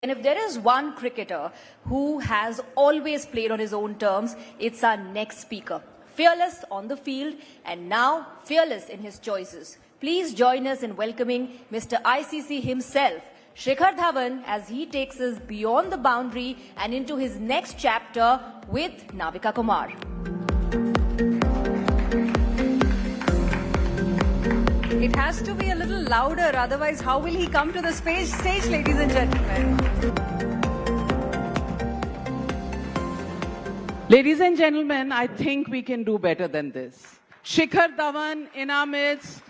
And if there is one cricketer who has always played on his own terms, it's our next speaker. Fearless on the field and now fearless in his choices. Please join us in welcoming Mr. ICC himself, Shikhar Dhawan, as he takes us beyond the boundary and into his next chapter with Navika Kumar. It has to be a little louder, otherwise how will he come to the stage, ladies and gentlemen? Ladies and gentlemen, I think we can do better than this. Shikhar Dhawan in our midst.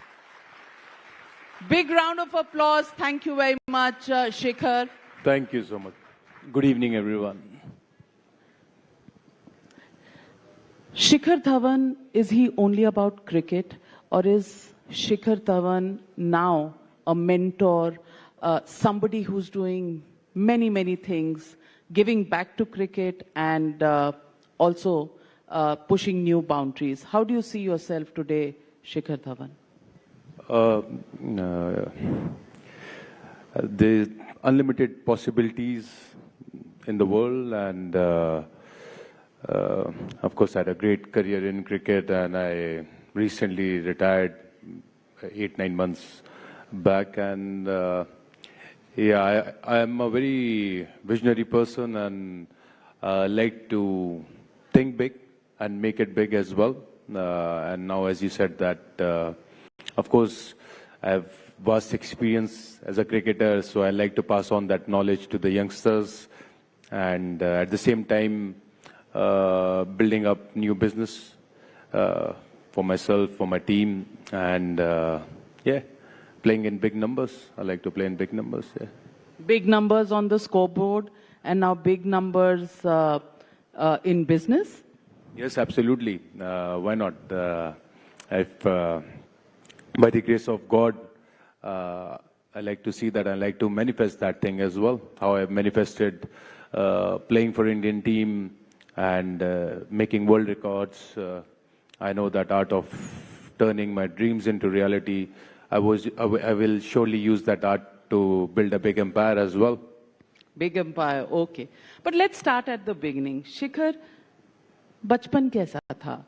Big round of applause. Thank you very much, Shikhar. Thank you so much. Good evening, everyone. Shikhar Dhawan, is he only about cricket, or is Shikhar Dhawan now a mentor, somebody who's doing many things, giving back to cricket and also pushing new boundaries? How do you see yourself today, Shikhar Dhawan? There's unlimited possibilities in the world, and of course I had a great career in cricket, and I recently retired 8-9 months back, and yeah, I am a very visionary person, and like to think big and make it big as well. And now, as you said, that of course I have vast experience as a cricketer, so I like to pass on that knowledge to the youngsters, and at the same time building up new business for myself, for my team, and yeah, playing in big numbers. I like to play in big numbers. Yeah. Big numbers on the scoreboard, and now big numbers in business? Yes, absolutely. Why not? If by the grace of God, I like to see that. I like to manifest that thing as well. How I've manifested playing for Indian team and making world records. I know that art of turning my dreams into reality. I will surely use that art to build a big empire as well. Big empire, okay. But let's start at the beginning. Shikhar, bachpan kaisa tha?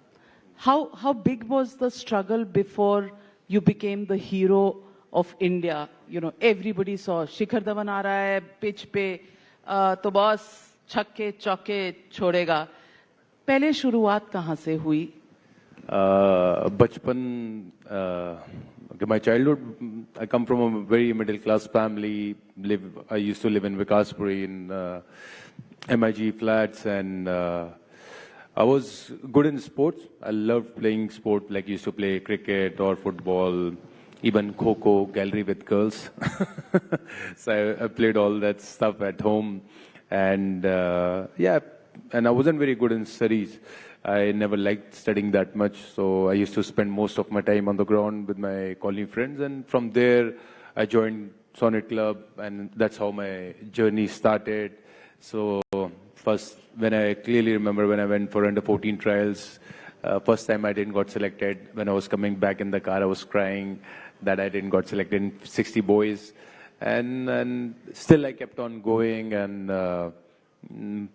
How big was the struggle before you became the hero of India? You know, everybody saw Shikhar Dhawan aa raha hai pitch pe, to boss छक्के चौके छोड़ेगा. पहले शुरुआत कहाँ से हुई? Bachpan, my childhood, I come from a very middle class family. I used to live in Vikaspuri in MIG flats, and I was good in sports. I loved playing sport, like used to play cricket or football, even kho-kho, gallery with girls. So I played all that stuff at home, and yeah, and I wasn't very good in studies. I never liked studying that much, so I used to spend most of my time on the ground with my colleague friends, and from there I joined Sonnet Club, and that's how my journey started. So first, when I clearly remember when I went for under-14 trials, first time I didn't got selected. When I was coming back in the car, I was crying that I didn't got selected in 60 boys, and still I kept on going and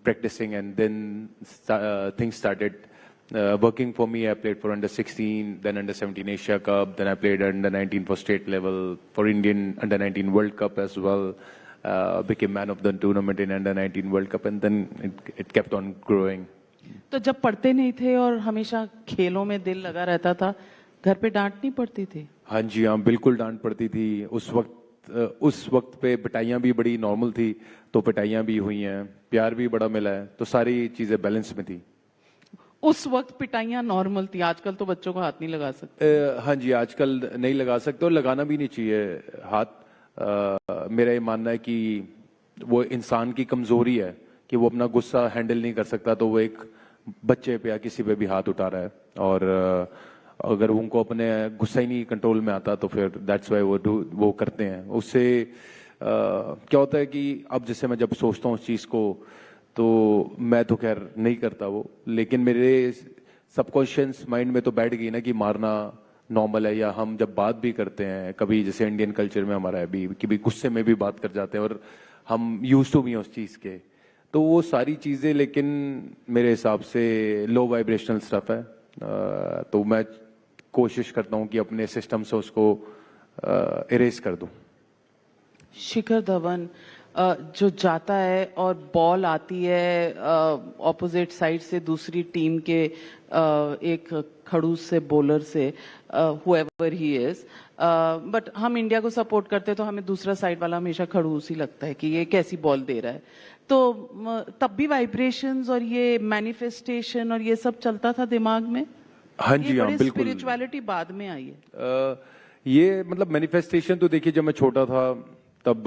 practicing, and then things started working for me. I played for under-16, then under-17 Asia Cup, then I played under-19 for state level, for Indian under-19 World Cup as well. Became man of the tournament in under-19 World Cup, and then it kept on growing. तो जब पढ़ते नहीं थे और हमेशा खेलों में दिल लगा रहता था, घर पे डांट नहीं पड़ती थी? हाँ जी, हाँ, बिल्कुल डांट पड़ती थी. उस वक्त पे पिटाइयाँ भी बड़ी नॉर्मल थी, तो पिटाइयाँ भी हुई हैं, प्यार भी बड़ा मिला है, तो सारी चीजें बैलेंस में थी. उस वक्त पिटाइयाँ नॉर्मल थी, आजकल तो बच्चों को हाथ नहीं लगा सकते. हाँ जी, आजकल नहीं लगा सकते, और लगाना भी नहीं चाहिए हाथ. मेरा ये मानना है कि वो इंसान की कमजोरी है कि वो अपना गुस्सा हैंडल नहीं कर सकता, तो वो एक बच्चे पे या किसी पे भी हाथ उठा रहा है, और अगर उनको अपने गुस्सा ही नहीं कंट्रोल में आता तो फिर दैट्स वाई वो करते हैं. उससे क्या होता है कि अब जैसे मैं जब सोचता हूँ उस चीज़ को, तो मैं तो खैर नहीं करता वो, लेकिन मेरे सबकॉन्शियस माइंड में तो बैठ गई ना कि मारना नॉर्मल है, या हम जब बात भी करते हैं कभी, जैसे इंडियन कल्चर में हमारा है भी कि भी गुस्से में भी बात कर जाते हैं, और हम यूज टू भी हैं उस चीज़ के, तो वो सारी चीज़ें लेकिन मेरे हिसाब से लो वाइब्रेशनल स्टफ है। तो मैं कोशिश करता हूँ कि अपने सिस्टम से उसको इरेज कर दूँ। शिखर धवन जो जाता है और बॉल आती है ऑपोजिट साइड से दूसरी टीम के एक खड़ूस से बॉलर से, हुएवर ही इज, बट हम इंडिया को सपोर्ट करते तो हमें दूसरा साइड वाला हमेशा खड़ूस ही लगता है कि ये कैसी बॉल दे रहा है। तो तब भी वाइब्रेशंस और ये मैनिफेस्टेशन और ये सब चलता था दिमाग में? हाँ जी, हाँ बिल्कुल। स्पिरिचुअलिटी बाद में आई है। ये मतलब मैनिफेस्टेशन तो देखिए, जब मैं छोटा था तब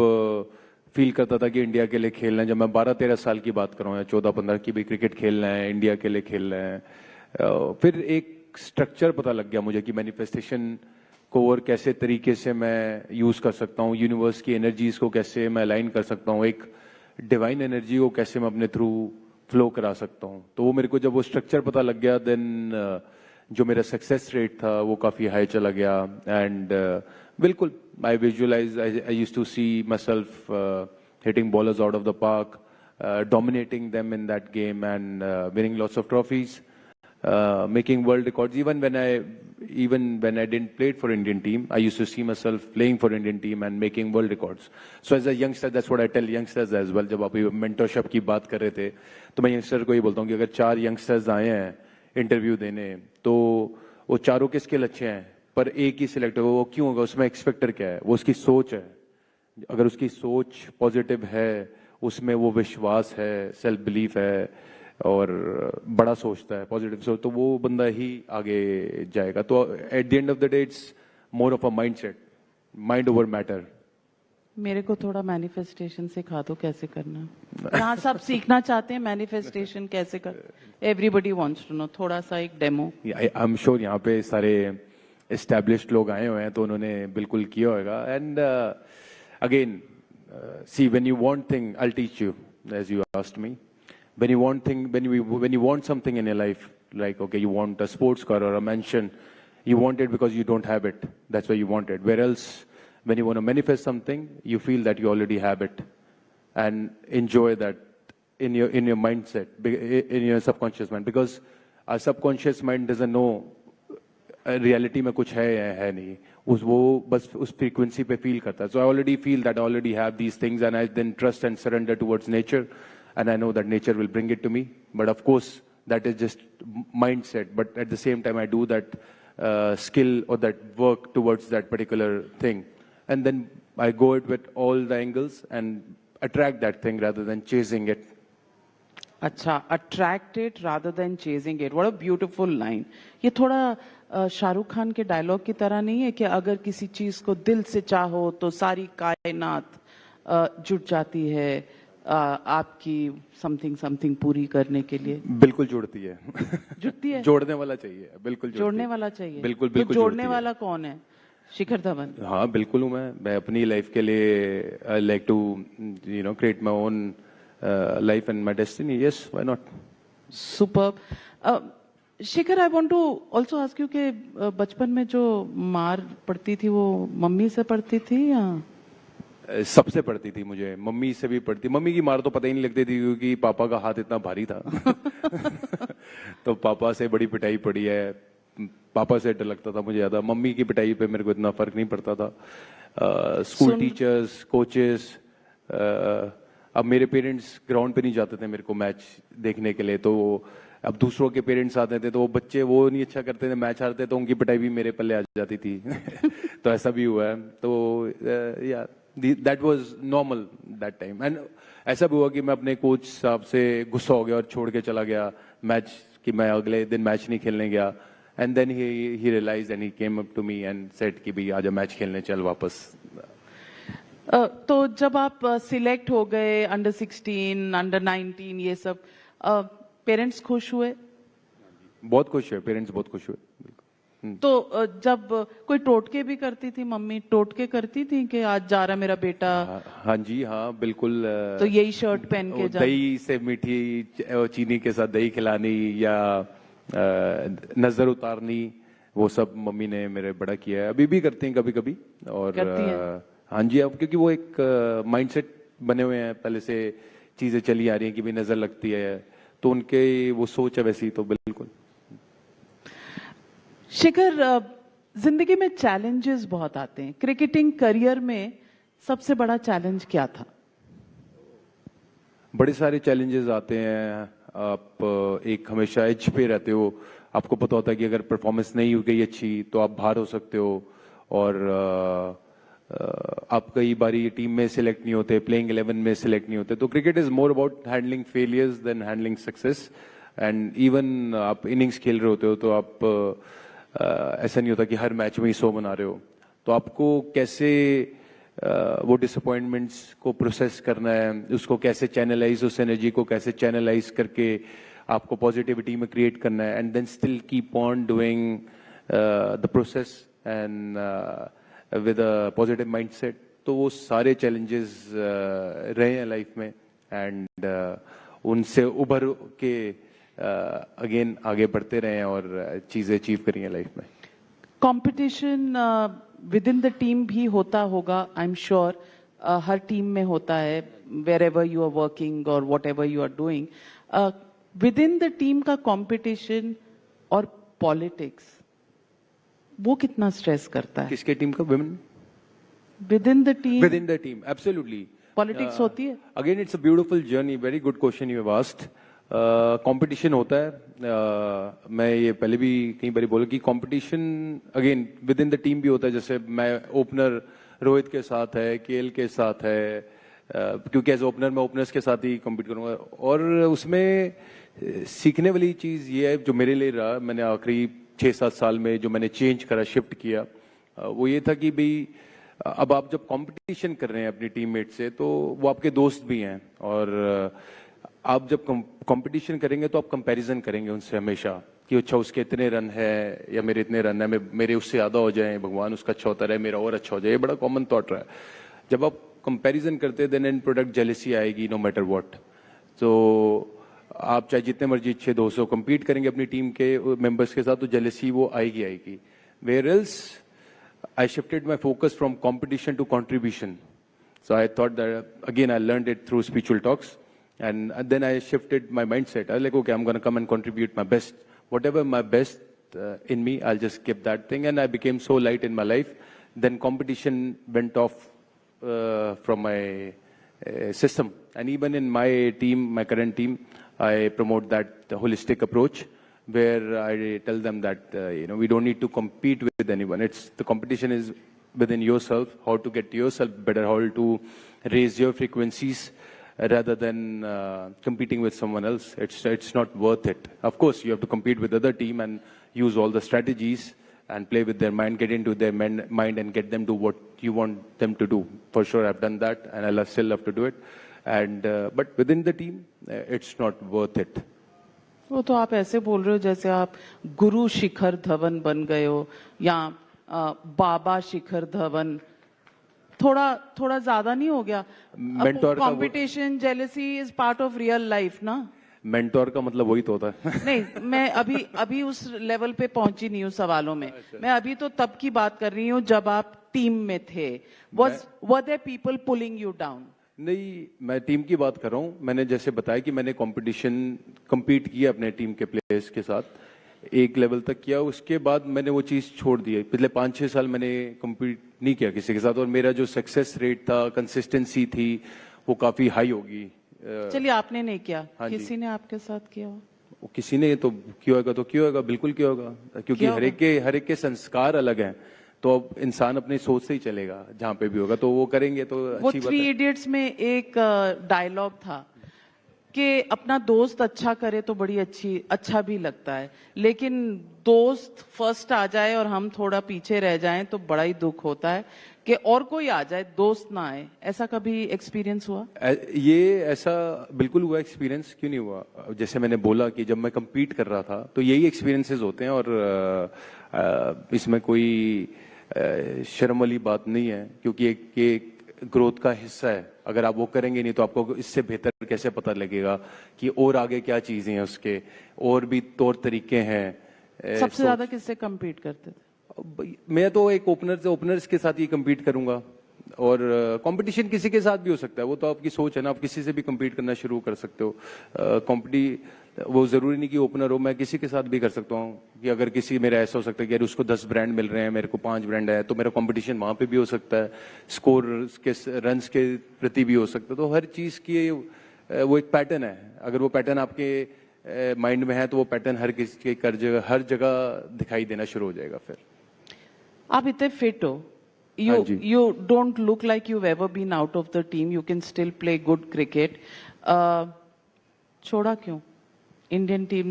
फील करता था कि इंडिया के लिए खेलना है। जब मैं 12-13 साल की बात कर रहा हूँ या 14-15 की भी, क्रिकेट खेलना है, इंडिया के लिए खेलना है। फिर एक स्ट्रक्चर पता लग गया मुझे कि मैनिफेस्टेशन को और कैसे तरीके से मैं यूज कर सकता हूँ, यूनिवर्स की एनर्जीज को कैसे मैं अलाइन कर सकता हूँ, एक डिवाइन एनर्जी को कैसे मैं अपने थ्रू फ्लो करा सकता हूँ। तो वो मेरे को जब वो स्ट्रक्चर पता लग गया, देन जो मेरा सक्सेस रेट था वो काफी हाई चला गया। एंड बिल्कुल I visualize, I used to see myself hitting ballers out of the park, dominating them in that game and winning lots of trophies, making world records. Even when I didn't play for Indian team, I used to see myself playing for Indian team and making world records. So as a youngster, that's what I tell youngsters as well. जब आप mentorship की बात कर रहे थे, तो मैं youngster को ये बोलता हूँ कि अगर 4 youngsters आए हैं इंटरव्यू देने, तो वो चारों के स्किल अच्छे हैं, पर एक ही सिलेक्ट होगा। वो क्यों होगा? उसमें एक्सपेक्टर क्या है? वो उसकी सोच है। अगर उसकी सोच पॉजिटिव है, उसमें वो विश्वास है, सेल्फ बिलीफ है और बड़ा सोचता है, पॉजिटिव सोच, तो वो बंदा ही आगे जाएगा। तो at the end of the day it's more of a mindset, mind over matter. मेरे को थोड़ा मैनिफेस्टेशन सिखा दो कैसे करना। यहाँ सब सीखना चाहते हैं मैनिफेस्टेशन कैसे कर। एवरीबडी वांट्स टू नो, थोड़ा सा एक डेमो। आई एम श्योर यहाँ पे सारे एस्टैब्लिश्ड लोग आए हुए हैं तो उन्होंने बिल्कुल किया होगा। And again see, when you want thing, I will teach you as you asked me. When you want thing, when you want something in your life, like okay, you want a sports car और a mansion, you want it because you don't have it, that's why you want it. Where else, when you want to manifest something, you feel that you already have it and enjoy that in your mindset, in your subconscious mind, because our subconscious mind doesn't know reality में कुछ है या है नहीं, वो बस उस frequency पे feel करता है। So I already feel that I already have these things and I then trust and surrender towards nature and I know that nature will bring it to me. But of course that is just mindset, but at the same time I do that skill or that work towards that particular thing, and then I go it with all the angles and attract that thing rather than chasing it. अच्छा, attract it rather than chasing it. What a beautiful line. ये थोड़ा शाहरुख खान के dialogue की तरह नहीं है कि अगर किसी चीज को दिल से चाहो तो सारी कायनात जुट जाती है आपकी समथिंग पूरी करने के लिए? बिल्कुल जुड़ती है। जुटती है? जोड़ने वाला चाहिए, बिल्कुल जोड़ने वाला चाहिए। बिल्कुल तो बिल्कुल जोड़ने वाला कौन है? शिखर धवन। हाँ बिल्कुल हूँ मैं अपनी लाइफ के लिए I like to create my own life and my destiny. Yes, why not. Superb. Shikhar, I want to also ask you कि बचपन में जो मार पड़ती थी वो मम्मी से पड़ती थी या सबसे पड़ती थी? मुझे मम्मी से भी पड़ती। मम्मी की मार तो पता ही नहीं लगती थी क्योंकि पापा का हाथ इतना भारी था। तो पापा से बड़ी पिटाई पड़ी है, पापा से डर लगता था मुझे ज्यादा। मम्मी की पिटाई पे मेरे को इतना फर्क नहीं पड़ता था। स्कूल टीचर्स, कोचेस, अब मेरे पेरेंट्स ग्राउंड पे नहीं जाते थे मेरे को मैच देखने के लिए, तो अब दूसरों के पेरेंट्स आते थे तो वो बच्चे वो नहीं अच्छा करते थे, मैच हारते तो उनकी पिटाई भी मेरे पल्ले आ जाती थी। तो ऐसा भी हुआ है। तो या that was normal that time. And ऐसा भी हुआ कि मैं अपने कोच साहब से गुस्सा हो गया और छोड़ के चला गया मैच, कि मैं अगले दिन मैच नहीं खेलने गया। And then he realized and he came up to me and said कि भाई आजा मैच खेलने चल वापस। तो जब आप सिलेक्ट हो गए अंडर 16, अंडर 19, ये सब, पेरेंट्स खुश हुए? बहुत खुश हुए, पेरेंट्स बहुत खुश हुए। तो जब कोई टोटके भी करती थी मम्मी, टोटके करती थी कि आज जा रहा मेरा बेटा? हाँ जी, हाँ बिल्कुल। तो यही शर्ट पहन के दही से मीठी चीनी के साथ दही खिलानी या नजर उतारनी, वो सब मम्मी ने मेरे बड़ा किया है, अभी भी करती हैं कभी कभी। और हाँ जी, अब क्योंकि वो एक माइंडसेट बने हुए हैं, पहले से चीजें चली आ रही हैं कि भी नजर लगती है, तो उनके वो सोच है वैसी, तो बिल्कुल। शिखर, जिंदगी में चैलेंजेस बहुत आते हैं। क्रिकेटिंग करियर में सबसे बड़ा चैलेंज क्या था? बड़े सारे चैलेंजेस आते हैं। आप एक हमेशा एज पे रहते हो, आपको पता होता है कि अगर परफॉर्मेंस नहीं हो गई अच्छी तो आप बाहर हो सकते हो, और आप कई बारी टीम में सिलेक्ट नहीं होते, प्लेइंग 11 में सिलेक्ट नहीं होते। तो cricket is more about handling failures than handling success. And even आप इनिंग्स खेल रहे होते हो तो आप ऐसा नहीं होता कि हर मैच में ही 100 बना रहे हो, तो आपको कैसे वो डिसअपॉइंटमेंट्स को प्रोसेस करना है, उसको कैसे चैनलाइज, उस एनर्जी को कैसे चैनलाइज करके आपको पॉजिटिविटी में क्रिएट करना है, and then still keep on doing the process and with a positive mindset. तो वो सारे चैलेंजेस रहे हैं लाइफ में, एंड उनसे उभर के अगेन आगे बढ़ते रहे हैं और चीजें अचीव करी हैं लाइफ में। Competition within the team भी होता होगा, आई एम श्योर। हर टीम में होता है, wherever you are working और whatever you are doing. Within the team का कंपटीशन और पॉलिटिक्स, वो कितना स्ट्रेस करता है? किसके टीम का? Women within the team? Within the team, absolutely. Politics होती है? Again it's a beautiful journey, very good question you have asked. Competition होता है, मैं ये पहले भी कई बार बोला कि competition again with in the team भी होता है। जैसे मैं ओपनर रोहित के साथ है, केएल के साथ है, क्योंकि एज ओपनर मैं ओपनर्स के साथ ही कम्पीट करूंगा, और उसमें सीखने वाली चीज ये है जो मेरे लिए रहा, मैंने आखिरी 6-7 साल में जो मैंने चेंज करा, शिफ्ट किया, वो ये था कि भाई अब आप जब कंपटीशन कर रहे हैं अपनी टीममेट से, तो वो आपके दोस्त भी हैं, और आप जब कंपटीशन करेंगे तो आप कंपैरिजन करेंगे उनसे हमेशा कि अच्छा उसके इतने रन है या मेरे इतने रन है, मेरे उससे ज्यादा हो जाए, भगवान उसका अच्छा होता रहे, मेरा और अच्छा हो जाए। ये बड़ा कॉमन थॉट रहा है। जब आप कंपैरिजन करते हैं देन एंड प्रोडक्ट जेलेसी आएगी, नो मैटर व्हाट। तो आप चाहे जितने मर्जी 600-200 compete करेंगे अपनी टीम के मेंबर्स के साथ, तो जेलेसी वो आएगी आएगी। Where else I shifted my focus from competition to contribution. So I thought that, again, I learned it through spiritual talks. And then I shifted my mindset. I was like, okay, I'm going to come and contribute my best. Whatever my best in me, I'll just give that thing. And I became so light in my life. Then competition went off from my system. And even in my team, my current team, I promote that holistic approach, where I tell them that, we don't need to compete with anyone. The competition is within yourself, how to get yourself better, how to raise your frequencies rather than competing with someone else. It's not worth it. Of course, you have to compete with other team and use all the strategies and play with their mind, get into their mind and get them to what you want them to do. For sure, I've done that and I still love to do it. And but within the team, it's not worth it. वो तो आप ऐसे बोल रहे हो जैसे आप गुरु शिखर धवन बन गए हो या बाबा शिखर धवन। थोड़ा ज्यादा नहीं हो गया? Competition, jealousy is part of real life ना। मेंटोर का मतलब वही तो होता है। नहीं, मैं अभी उस लेवल पे पहुंची नहीं हूँ सवालों में। मैं अभी तो तब की बात कर रही हूँ जब आप टीम में थे। Were there people pulling you down? नहीं, मैं टीम की बात कर रहा हूँ। मैंने जैसे बताया कि मैंने compete किया अपने टीम के प्लेयर्स के साथ, एक लेवल तक किया, उसके बाद मैंने वो चीज़ छोड़ दी। पिछले 5-6 साल मैंने compete नहीं किया किसी के साथ, और मेरा जो सक्सेस रेट था, कंसिस्टेंसी थी, वो काफ़ी हाई होगी। चलिए, आपने नहीं किया, किसी ने आपके साथ किया? किसी ने तो क्यों होगा, तो क्यों होगा, बिल्कुल क्यों होगा, क्योंकि हर एक के संस्कार अलग हैं। तो अब इंसान अपनी सोच से ही चलेगा, जहां पे भी होगा तो वो करेंगे तो अच्छी बात है। वो 3 इडियट्स में एक डायलॉग था कि अपना दोस्त अच्छा करे तो बड़ी अच्छा भी लगता है, लेकिन दोस्त फर्स्ट आ जाए और हम थोड़ा पीछे रह जाएं तो बड़ा ही दुख होता है कि और कोई आ जाए, दोस्त ना आए। ऐसा कभी एक्सपीरियंस हुआ? ये ऐसा बिल्कुल हुआ एक्सपीरियंस, क्यों नहीं हुआ। जैसे मैंने बोला कि जब मैं compete कर रहा था तो यही एक्सपीरियंसेस होते हैं, और इसमें कोई शर्म वाली बात नहीं है, क्योंकि एक ग्रोथ का हिस्सा है। अगर आप वो करेंगे नहीं तो आपको इससे बेहतर कैसे पता लगेगा कि और आगे क्या चीजें हैं, उसके और भी तौर तरीके हैं। सबसे ज्यादा किससे compete करते थे? मैं तो एक ओपनर्स के साथ ही compete करूंगा। और कंपटीशन किसी के साथ भी हो सकता है, वो तो आपकी सोच है ना, आप किसी से भी compete करना शुरू कर सकते हो। वो जरूरी नहीं कि ओपनर हो, मैं किसी के साथ भी कर सकता हूँ कि अगर किसी मेरा ऐसा हो सकता है कि यार उसको 10 ब्रांड मिल रहे हैं, मेरे को 5 ब्रांड है, तो मेरा कंपटीशन वहां पे भी हो सकता है, स्कोर के रन्स के प्रति भी हो सकता है। तो हर चीज की वो एक पैटर्न है, अगर वो पैटर्न आपके माइंड में है तो वो पैटर्न हर किसी के हर जगह दिखाई देना शुरू हो जाएगा। फिर आप इतने फिट हो, हाँ जी। you don't look like you've ever been out of the team. You can still play good cricket. छोड़ा क्यों इंडियन टीम?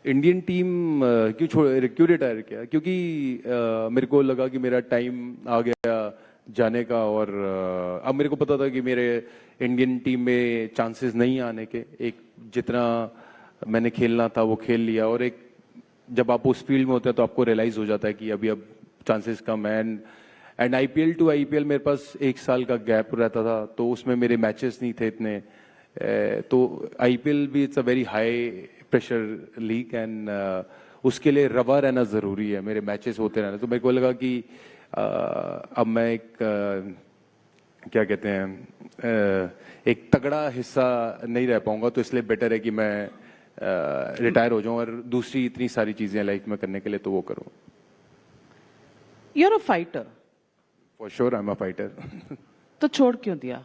इंडियन टीम क्यों रिटायर किया? क्योंकि मेरे को लगा कि मेरा टाइम आ गया जाने का, और अब मेरे को पता था कि मेरे इंडियन टीम में चांसेस नहीं आने के। एक जितना मैंने खेलना था वो खेल लिया, और एक जब आप उस फील्ड में होते हैं तो आपको रियलाइज हो जाता है कि अभी अब चांसेस कम है। एंड आईपीएल टू आईपीएल मेरे पास 1 साल का गैप रहता था, तो उसमें मेरे मैचेस नहीं थे इतने। तो आईपीएल भी it's a very high pressure league, and उसके लिए रवा रहना जरूरी है, मेरे मैचेस होते रहना। तो मेरे को लगा कि अब मैं एक क्या कहते हैं, एक तगड़ा हिस्सा नहीं रह पाऊंगा, तो इसलिए बेटर है कि मैं रिटायर हो जाऊं और दूसरी इतनी सारी चीजें लाइफ में करने के लिए तो वो करूं। You're a fighter. For sure I am a fighter. तो छोड़ क्यों दिया?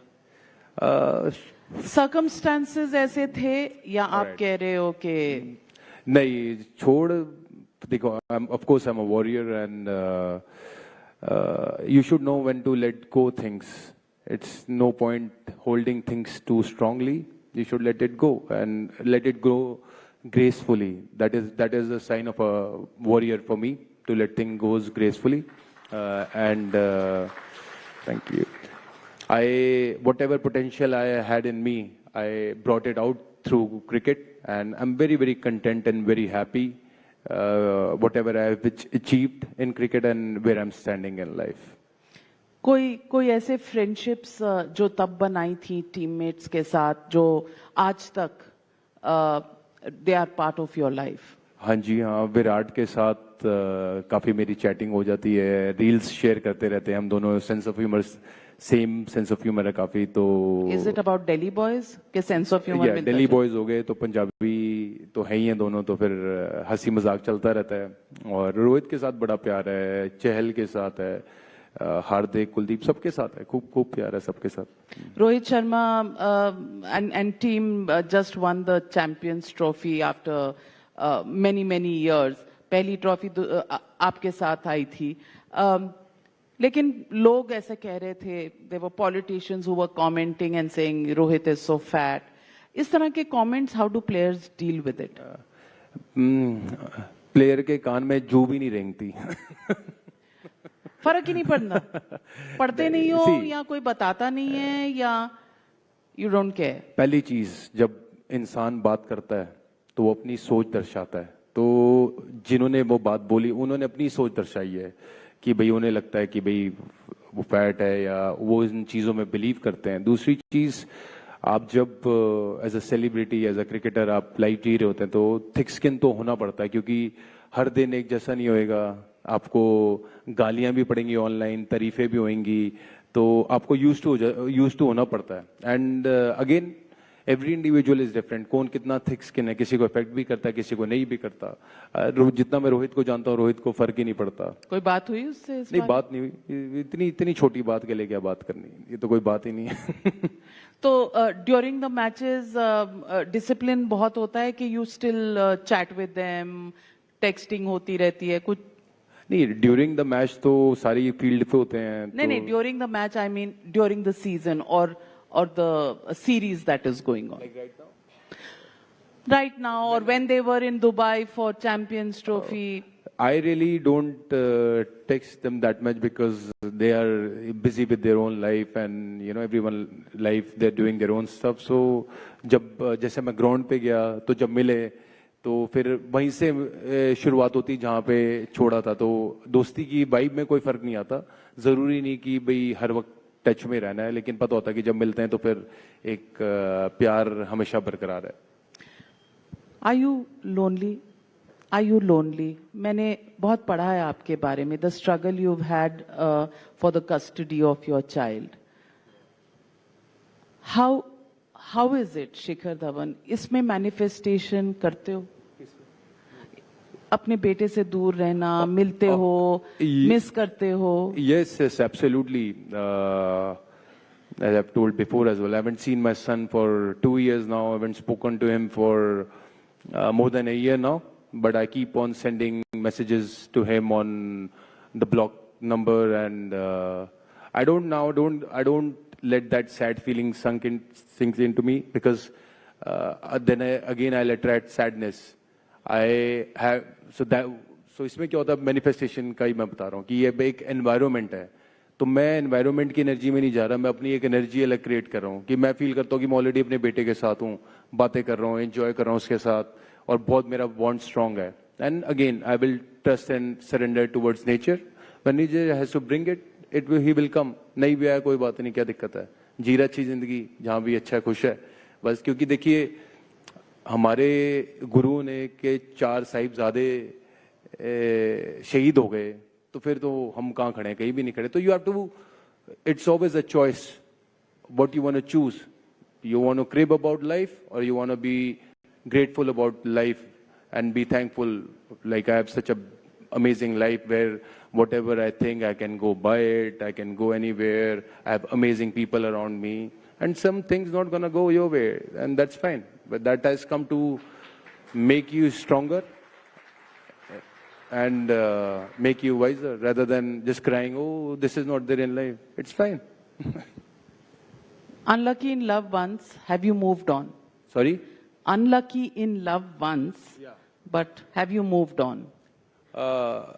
सर्कमस्टांसेस ऐसे थे, या आप कह रहे हो कि नहीं छोड़? देखो, of course I am a warrior, and you should know when to let go things. It's no point holding things too strongly. You should let it go and let it go gracefully. That is the sign of a warrior for me, to let things goes gracefully. Thank you. Whatever potential I had in me, I brought it out through cricket, and I'm very, very content and very happy. Whatever I have achieved in cricket and where I'm standing in life. कोई ऐसे friendships जो तब बनाई थी teammates के साथ, जो आज तक they are part of your life? हाँ जी, हाँ, विराट के साथ काफी मेरी चैटिंग हो जाती है, रील्स शेयर करते रहते हैं हम दोनों, sense of humour same sense of humour है काफी। तो is it about Delhi boys के sense of humour? Delhi boys हो गए तो पंजाबी तो है ही हैं दोनों, तो फिर हंसी मजाक चलता रहता है। और रोहित के साथ बड़ा प्यार है, चहल के साथ है, हार्दिक, कुलदीप, सबके साथ है, खूब प्यार है सबके साथ। Rohit Sharma and team just won the Champions Trophy after many years. पहली ट्रॉफी आपके साथ आई थी, लेकिन लोग ऐसे कह रहे थे, there were politicians who were commenting and saying Rohit is so fat. इस तरह के comments, how do players deal with it? Player के कान में जू भी नहीं रेंगती। फर्क ही नहीं पड़ना, पढ़ते नहीं हो या कोई बताता नहीं है, या यू डोंट केयर? पहली चीज, जब इंसान बात करता है तो वो अपनी सोच दर्शाता है। तो जिन्होंने वो बात बोली उन्होंने अपनी सोच दर्शाई है कि भाई उन्हें लगता है कि भाई वो फैट है, या वो इन चीजों में बिलीव करते हैं। दूसरी चीज, आप जब as a celebrity, as a cricketer आप लाइफ जी रहे होते हैं, तो थिक स्किन तो होना पड़ता है, क्योंकि हर दिन एक जैसा नहीं होएगा। आपको गालियां भी पड़ेंगी ऑनलाइन, तारीफें भी होंगी, तो आपको यूज टू होना पड़ता है। And again every individual is different, कौन कितना थिक स्किन है, किसी को इफेक्ट भी करता है, किसी को नहीं भी करता। जितना मैं रोहित को जानता हूँ, रोहित को फर्क ही नहीं पड़ता। कोई बात हुई उससे? नहीं, बात नहीं हुई, इतनी छोटी बात के लिए क्या बात करनी, ये तो कोई बात ही नहीं है। तो ड्यूरिंग द मैचेस डिसिप्लिन बहुत होता है कि you still chat with them, texting होती रहती है कुछ? नहीं, ड्यूरिंग द मैच तो सारी फील्ड पे होते हैं। नहीं, during the match, I mean during the season और the series that is going on. Like right now, or when they were in Dubai for Champions Trophy. I really don't text them that much because they are busy with their own life, and you know, everyone life, they're doing their own stuff. So जब जैसे मैं ground पे गया तो जब मिले तो फिर वहीं से शुरुआत होती जहाँ पे छोड़ा था। तो दोस्ती की वाइब में कोई फर्क नहीं आता। जरूरी नहीं कि भाई हर वक्त टच में रहना है, लेकिन पता होता है कि जब मिलते हैं तो फिर एक प्यार हमेशा बरकरार है। Are you lonely? Are you lonely? मैंने बहुत पढ़ा है आपके बारे में, the struggle you've had for the custody of your child. How is it, Shikhar Dhawan? इसमें manifestation करते हो? अपने बेटे से दूर रहना, मिलते हो, मिस करते हो? Yes, yes, absolutely. As I've told before as well, I haven't seen my son for 2 years now. I haven't spoken to him for more than a year now. But I keep on sending messages to him on the block number, and I don't let that sad feeling sinks into me, because then I'll attract sadness. So इसमें क्या होता है, manifestation का ही मैं बता रहा हूँ कि ये एक एनवायरनमेंट है, तो मैं एनवायरनमेंट की एनर्जी में नहीं जा रहा, मैं अपनी एक एनर्जी अलग क्रिएट कर रहा हूँ कि मैं फील करता हूँ कि मैं ऑलरेडी अपने बेटे के साथ हूँ, बातें कर रहा हूँ, एंजॉय कर रहा हूँ उसके साथ, और बहुत मेरा बॉन्ड स्ट्रांग है. And again I will trust and surrender towards nature. When nature has to bring it he will come. नहीं भी आया कोई बात नहीं, क्या दिक्कत है, जी रहा अच्छी जिंदगी, जहाँ भी अच्छा खुश है बस. क्योंकि देखिए हमारे गुरु ने के 4 साहिबजादे शहीद हो गए, तो फिर तो हम कहाँ खड़े हैं, कहीं भी नहीं खड़े. तो you have to, it's always a choice what you want to choose. You want to crave about life, और you want to be grateful about life and be thankful. Like I have such a amazing life where whatever I think I can go buy it, I can go anywhere, I have amazing people around me, and some things not gonna go your way, and that's fine, but that has come to make you stronger and make you wiser, rather than just crying, oh this is not there in life. It's fine. Unlucky in love once, have you moved on? Sorry? Unlucky in love once, Yeah. but have you moved on?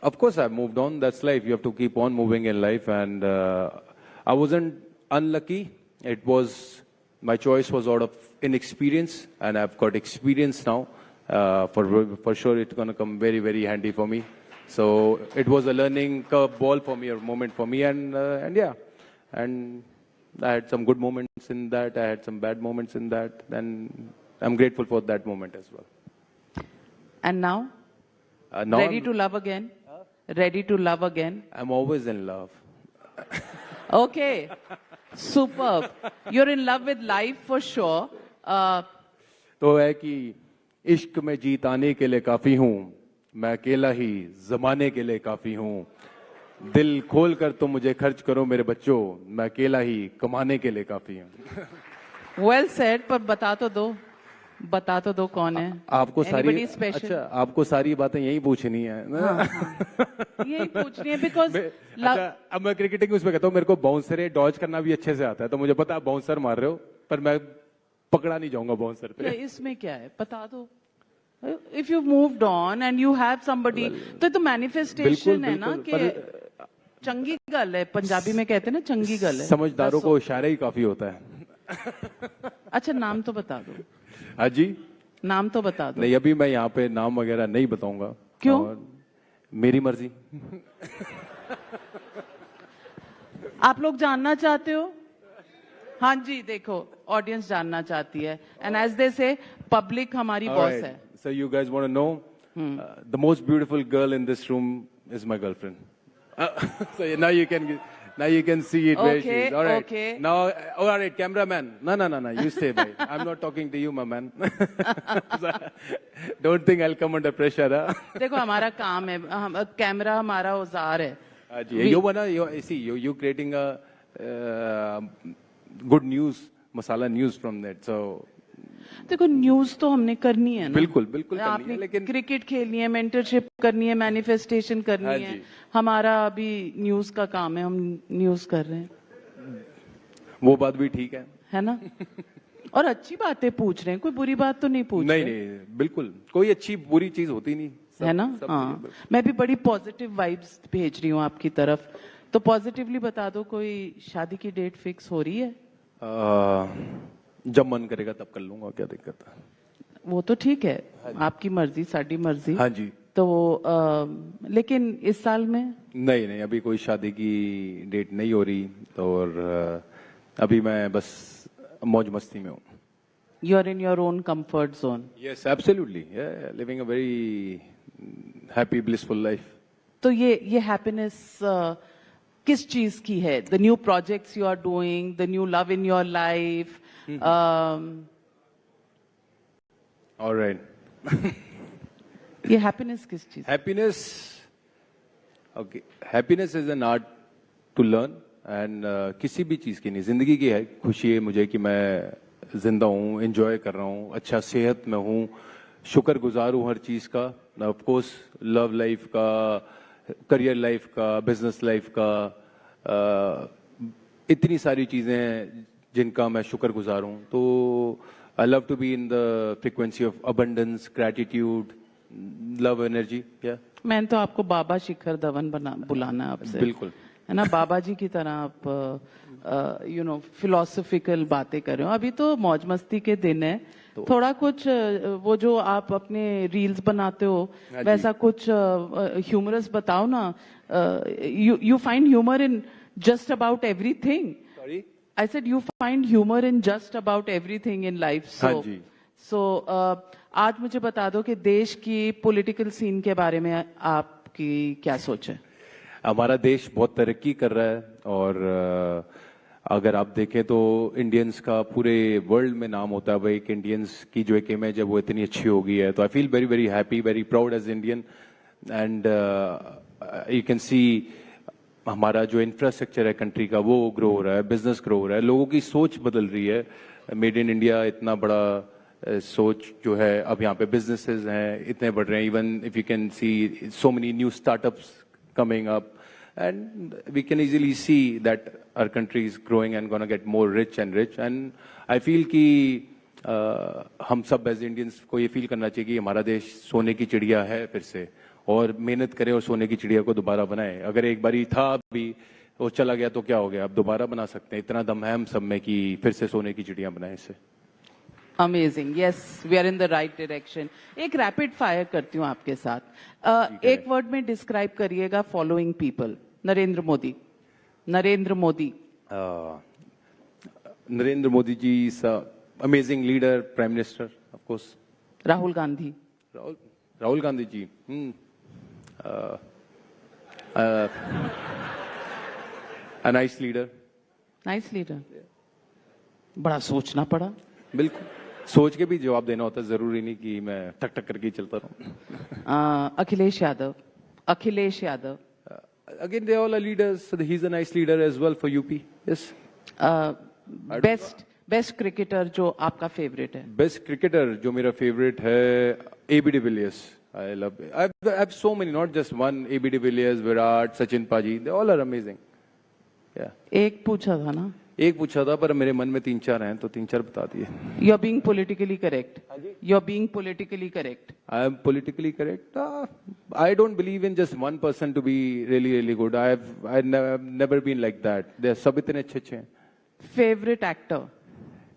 Of course I've moved on. That's life. You have to keep on moving in life. And I wasn't unlucky. It was, my choice was out of inexperience, and I've got experience now. For sure it's going to come very, very handy for me. So it was a learning curve ball for me, or moment for me. And yeah, and I had some good moments in that. I had some bad moments in that. And I'm grateful for that moment as well. And now? Now Ready to love again? Ready to love again? I'm always in love. Okay. Superb. You're in love with life for sure. तो है कि इश्क में जीत आने के लिए काफी हूँ, मैं अकेला ही जमाने के लिए काफी हूँ. दिल खोल कर तो मुझे खर्च करो मेरे बच्चों, मैं अकेला ही कमाने के लिए काफी हूँ. Well said, पर बता तो दो कौन है? आपको सारी, Anybody special? अच्छा आपको सारी बातें यही पूछनी है. यही पूछनी है बिकॉज अच्छा, अब मैं क्रिकेटिंग उसमें कहता हूँ, मेरे को बाउंसर डॉज करना भी अच्छे से आता है, तो मुझे पता है बाउंसर मार रहे हो, पर मैं पकड़ा नहीं जाऊंगा बाउंसर पे. इसमें क्या है बता दो. If you moved on and you have somebody, तो मैनिफेस्टेशन है ना कि चंगी गल है, पंजाबी में कहते हैं ना चंगी गल है. समझदारों को इशारा ही काफी होता है. अच्छा नाम तो बता दो. हाँ जी, नाम तो बता दो. नहीं अभी मैं यहाँ पे नाम वगैरह नहीं बताऊंगा. क्यों? मेरी मर्जी. आप लोग जानना चाहते हो? हाँ जी, देखो ऑडियंस जानना चाहती है. एंड एज दे से पब्लिक हमारी बॉस है. So you guys want to know? The most beautiful girl in this room is my girlfriend. So now you can see it where she is. All right. Okay. Now, all right, cameraman. No. You stay, bhai. I'm not talking to you, my man. Don't think I'll come under pressure. Huh? देखो हमारा काम है, camera हमारा औजार है. You creating a good news, masala news from that. So देखो news तो हमने करनी है ना. बिल्कुल करनी है, आपने लेकिन क्रिकेट खेलनी है, मेंटरशिप करनी है, मैनिफेस्टेशन करनी है. हमारा अभी न्यूज का काम है, हम न्यूज कर रहे हैं. वो बात भी ठीक है ना. और अच्छी बातें पूछ रहे हैं, कोई बुरी बात तो नहीं पूछ रहे. नहीं, बिल्कुल कोई अच्छी बुरी चीज होती नहीं है ना. हाँ, मैं भी बड़ी पॉजिटिव वाइब्स भेज रही हूँ आपकी तरफ. तो पॉजिटिवली बता दो, कोई शादी की डेट फिक्स हो रही है? जब मन करेगा तब कर लूंगा, क्या दिक्कत है. वो तो ठीक है, आपकी मर्जी साडी मर्जी. हाँ जी. तो लेकिन इस साल में नहीं अभी कोई शादी की डेट नहीं हो रही, और अभी मैं बस मौज मस्ती में हूँ. You are in your own comfort zone. Yes absolutely, living a very happy, blissful life. तो ये हैप्पीनेस किस चीज की है? The new projects you are doing, the new love in your life. All right. ये हैप्पीनेस किस चीज? Happiness. Okay. Happiness is an art to learn. And किसी भी चीज़ की नहीं, जिंदगी की है खुशी है मुझे कि मैं जिंदा हूँ, एंजॉय कर रहा हूँ, अच्छा सेहत में हूँ, शुक्रगुजार हूँ हर चीज़ का. ऑफ कोर्स लव लाइफ का, करियर लाइफ का, बिजनेस लाइफ का, इतनी सारी चीज़ें हैं जिनका मैं शुक्रगुजार हूँ. तो I love to be in the frequency of abundance, gratitude, love, energy. या मैंने तो आपको बाबा शिखर धवन बुलाना है आपसे. बिल्कुल है ना, बाबा जी की तरह आप यू नो फिलोसफिकल बातें कर रहे हो. अभी तो मौज मस्ती के दिन है, थोड़ा कुछ वो जो आप अपने रील्स बनाते हो वैसा कुछ ह्यूमरस बताओ ना. You find humour in just about everything. Sorry, I said you find humour in just about everything in life. So आज मुझे बता दो कि देश की पॉलिटिकल सीन के बारे में आपकी क्या सोच है? हमारा देश बहुत तरक्की कर रहा है और अगर आप देखें तो इंडियंस का पूरे वर्ल्ड में नाम होता है भाई कि इंडियंस की जो एक इमेज है वो इतनी अच्छी हो गई है. तो I feel very very happy, very proud as Indian. And you can see हमारा जो इंफ्रास्ट्रक्चर है कंट्री का वो ग्रो हो रहा है, बिजनेस ग्रो हो रहा है, लोगों की सोच बदल रही है. मेड इन इंडिया इतना बड़ा सोच जो है, अब यहाँ पे बिजनेसेस हैं इतने बढ़ रहे हैं. Even if you can C so many new startups coming up, and we can easily see that our country is growing and going to get more rich and rich. And I feel कि हम सब as Indians को ये feel करना चाहिए कि हमारा देश सोने की चिड़िया है फिर से, और मेहनत करें और सोने की चिड़िया को दोबारा बनाएं. अगर एक बारी था अभी वो चला गया तो क्या हो गया, अब दोबारा बना सकते हैं. इतना दम है हम सब में कि फिर से सोने की चिड़िया बनाएं इसे. Amazing. Yes, we are in the right direction. एक रैपिड फायर करती हूँ आपके साथ. एक वर्ड में डिस्क्राइब करिएगा following people. Narendra Modi. Narendra Modi. Narendra Modi ji is amazing leader, prime minister of course. Rahul Gandhi. Rahul Gandhi ji a nice leader. Nice leader. बड़ा सोचना पड़ा. बिल्कुल, सोच के भी जवाब देना होता है, जरूरी नहीं कि मैं टक टक करके चलता रहूं. Akhilesh Yadav. Akhilesh Yadav. Again they all are leaders. He is a nice leader as well for UP. Yes. Best cricketer जो आपका फेवरेट है? बेस्ट क्रिकेटर जो मेरा फेवरेट है, AB de Villiers. I have so many, not just one. AB de Villiers, Virat, Sachin paaji, they all are amazing. एक पूछा था ना? एक पूछा था पर मेरे मन में 3-4 हैं तो 3-4 बता दिए. You are being politically correct. You are being politically correct. I am politically correct. I don't believe in just one person to be really really good. I never been like that. दे सब इतने अच्छे अच्छे हैं. Favourite actor?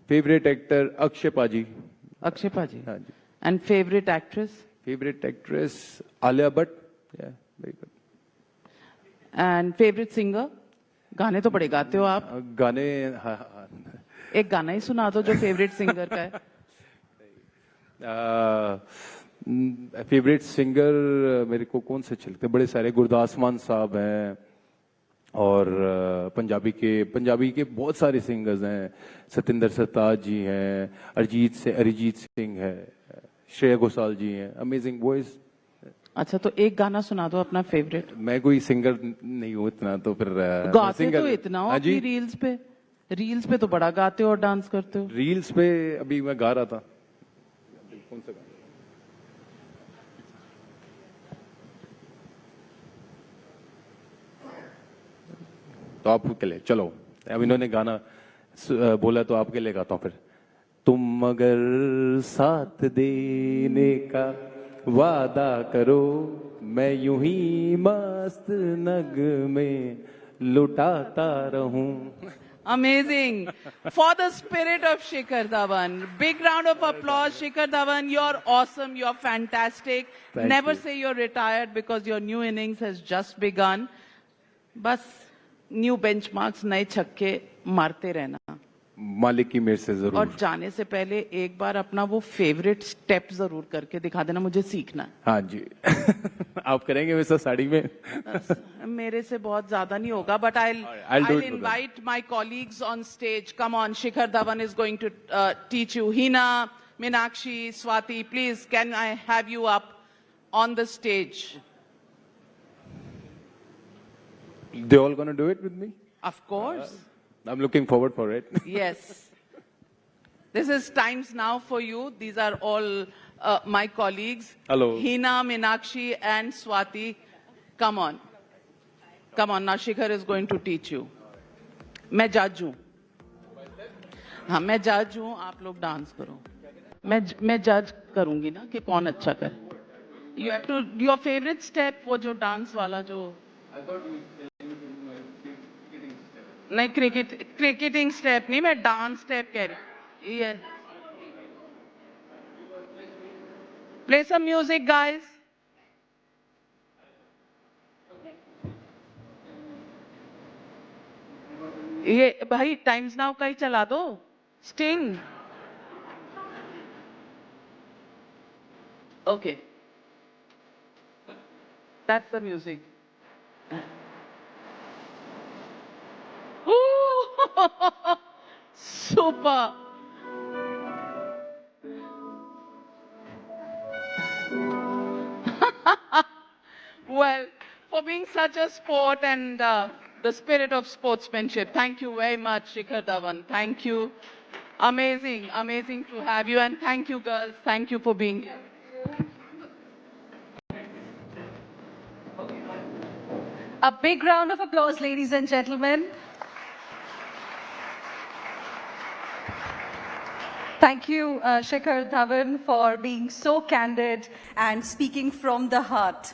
Favourite actor Akshay paaji. Akshay paaji. हाँ जी. And favourite actress? Favourite actress Alia Bhatt. Very good. And favourite singer? गाने तो बड़े गाते हो आप. गाने एक गाना ही सुना दो जो फेवरेट सिंगर का है. फेवरेट सिंगर मेरे को कौन से चलते, बड़े सारे. गुरदास मान साहब हैं और पंजाबी के बहुत सारे सिंगर्स हैं. सतिंदर सरताज जी हैं, अरिजीत सिंह है, श्रेया घोषाल जी हैं. Amazing voice. अच्छा, तो एक गाना सुना दो अपना फेवरेट. मैं कोई सिंगर नहीं हूँ इतना, तो फिर गाते तो इतना हो अपनी रील्स पे तो बड़ा गाते हो और डांस करते हो. रील्स पे अभी मैं गा रहा था. कौन सा गाना? तो आपके लिए चलो, अब इन्होंने गाना बोला तो आपके लिए गाता हूँ फिर. तुम अगर साथ देने का वादा करो, मैं यूं ही मस्त नग में लुटाता रहूं. Amazing. For the spirit of Shikhar Dhawan. Big round of applause, Shikhar Dhawan. You're awesome. You're fantastic. Never say you're retired because your new innings has just begun. बस new benchmarks, नए छक्के मारते रहना. मालिक की मेहर से और जरूर। जाने से पहले एक बार अपना वो फेवरेट स्टेप जरूर करके दिखा देना, मुझे सीखना है। हाँ जी। आप करेंगे वैसा साड़ी में? मेरे से बहुत ज्यादा नहीं होगा, but I'll do it for them. invite my colleagues on stage. Come on, Shikhar Dhawan is going to teach you. Hina, Meenakshi, Swati, please, can I have you up on the stage? They all gonna do it with me? Of course. I'm looking forward for it. Yes. This is Times Now for you. These are all my colleagues. Hello. Hina, Meenakshi, and Swati. Come on. Come on. Now Shikhar is going to teach you. मैं जज हूँ. हाँ, मैं जज हूँ. आप लोग dance करो. मैं जज करूँगी ना कि कौन अच्छा करे. You have to your favorite step, वो जो डांस वाला जो. नहीं, क्रिकेटिंग स्टेप नहीं, मैं डांस स्टेप कह रही हूँ. Play some music guys. ये भाई टाइम्स नाउ का ही चला दो. Sting. Okay, that's the music. Super. Well, for being such a sport and the spirit of sportsmanship, thank you very much, Shikhar Dhawan. Thank you. Amazing, amazing to have you. And thank you, girls. Thank you for being here. A big round of applause, ladies and gentlemen. Thank you, Shikhar Dhawan, for being so candid and speaking from the heart.